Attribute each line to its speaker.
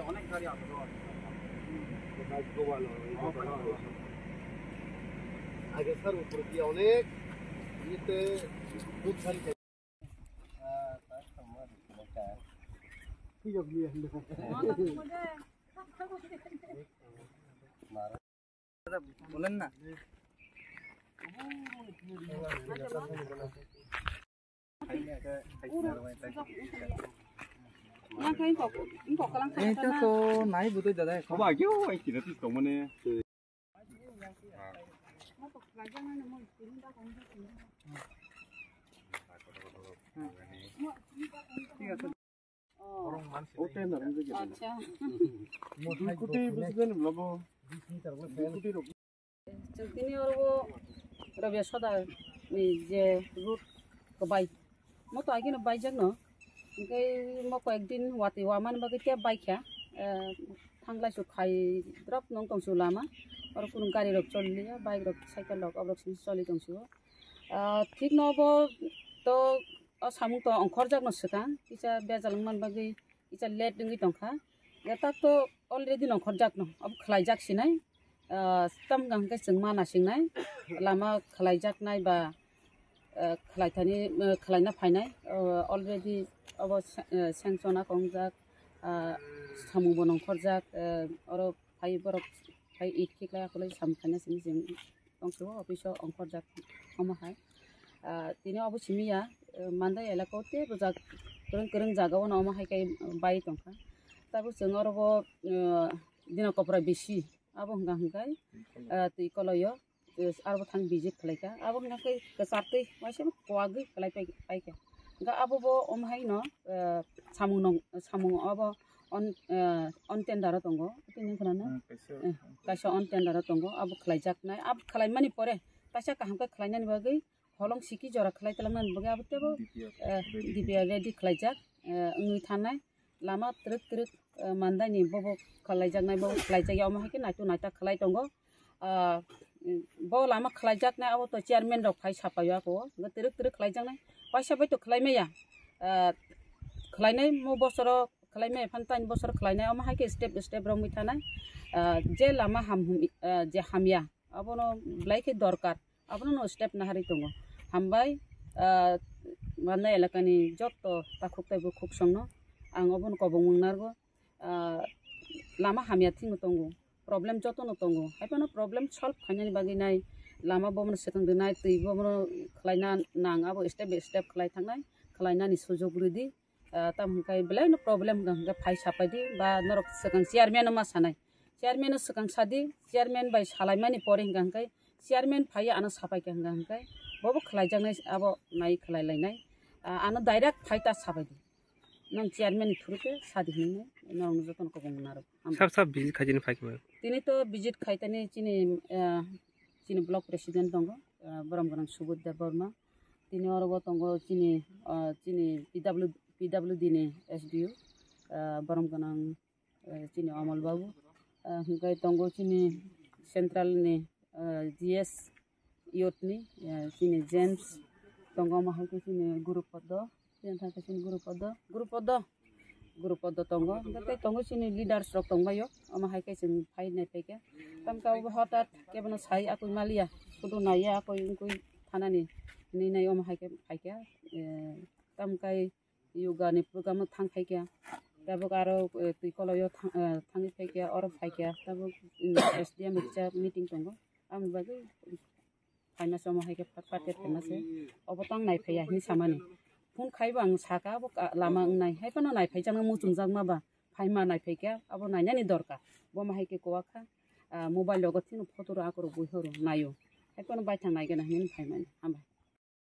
Speaker 1: অনেক গাড়ি আছে
Speaker 2: আগে স্যার উপরে দিয়ে অনেক ইতে দুধ ছাড়ি ঠিক আছে
Speaker 1: বলেন না
Speaker 3: এটা তো নাই বুঝতে দাদা
Speaker 4: không ai kêu anh chỉ là thích tổng này
Speaker 5: আচ্ছা
Speaker 4: কুটি বুঝবেন লবো
Speaker 5: তিনি ওরবো রবি সদা যে রুট বাই মতো আগে না বাইজাক ন ओमफ्राय मको एकदिन वाति वामान बागै क्या बाइखा थांग्लायसो खाय द्रप नंग दंसो लामा और कुन गाड़ी रक चलिया बाइक रक साइकेल रक अब्रक चलि दंसो ठीक नबो तो सामु तो अंखर जाग न सका इसा बेजालंग मान बागै इसा लेट दंगै दंखा याता तो अलरेडी अंखर जाग न अब खलाय जाग सिनाय तम गांगै जों माना सिंनाय लामा खलाय जाग नाय बा खलायथानि खलायना फायनाय अलरेडी अब सेंसना कंजाक सामु बनंखर जाक और फाइ बरक फाइ इट किकला खले सामखाना सिं दंसो अफिसो अंखर जाक हमहाय तिनि अब सिमिया मानदा एलाकोते बजाक करं जागाव न हमहाय काय बाय दंखा ताबो जों अरबो दिना कपरा बेसी अब हंगाय ति कलयो आरो थां बिजिट खलायका अब हंगाय गसारतै वासे कोआगै खलाय पाइका गा आबो ओमहाय न सामु अब अन टेन्डार दंगो तिनि खनानो काइसा अन टेन्डार दंगो अब खलायजाकनाय अब खलायमानि परे काइसा काहामका खलायनानि बागै हलं सिकी जरा खलायतलांनानि बागै अब तेबो दिबिया रेडि खलायजाक ओंनि थानाय लामा ट्रक ट्रक मानदानि बबो खलायजाकनाय बबो खलायजाय ओमहाय के नायतो नायता खलाय दंगो बो लामा खलायजाकनाय अब तो चेयारमैन रक फाइ सापायो आको ट्रक ट्रक खलायजाकनाय पैसा बाय तो खलायमाया खलायनाय मो बसर खलायमाय फानतानि बसर खलायनाय ओमहाय के स्टेप स्टेप रंगै थानाय जे लामा जे हामिया अबनो ब्लाइके दरकार अबनो स्टेप नाहारि दङ हामबाय माने एलाकानि जत ताखुकतायबो खुब संनो आं अबनो कबं मंनारबो लामा हामिया थिंग दङ प्रब्लेम जतनो दङ हायफानो प्रब्लेम सल्व खायनानि बागै नाय लामा बमन सेकंदनाय तै बमन खलायना नाङाबो स्टेप स्टेप खलाय थांनाय खलायनानि सुजुग रुदि तामखाय बेलाय नो प्रब्लेम गंगा फाइ सापादि बा नरक सेकंड चेयारमैन मा सानाय चेयारमैन सेकंड सादि चेयारमैन बाय सालायमानि परे गंगाय चेयारमैन फाइ आनो सापाय गंगाय बबो खलायजानाय अब नाय खलायलायनाय आनो डाइरेक्ट फाइटा सापादि नों चेयारमैन थुरुते सादि हिने नों जतन को बंगनार
Speaker 3: सब बिजिट खाजिन फाइकमा
Speaker 5: तिनि तो बिजिट खायतानि चिनि ब्लक प्रेसिडेंट दंगो बरमगरं सुबुद्दा बर्मा तिनि अरबो दंगो चिनि PWD नि SDU बरमगरं चिनि अमल बाबू हंगाय दंगो चिनि सेंट्रल नि GS यूथ नि चिनि जेम्स दंगो माहायके चिनि गुरुपद जेनथाके चिनि गुरुपद दंगो गते दंगो चिनि लीडर्स रक दंबायो अमाहायके जों फाइनाय फैके तमका हठात केबनो साइ आकुय मालिया कुदु नाया आकुय उनकुय थानानि निनाय अमाहायके फाइके तमकाय योगा नि प्रोग्राम थां फैके तब आरो तुय कलयो थांनि फैके और फैके तब SDM मीटिंग दंगो आं बागै फाइना समाहायके पार्टे फेनासे अबतां नाय फैया नि सामानि फुन खायबा आं साका लामा नाय हायफानो नाय फैजानो मुजुंजां माबा फाइमा नाय फैके अब नायनानि दरकार बमाहायके कोवाखा मोबाइल लगथिन फटो आकर बुहरो नायो हायफानो बायथां नायगोन हिन फाइमानि हामबाय।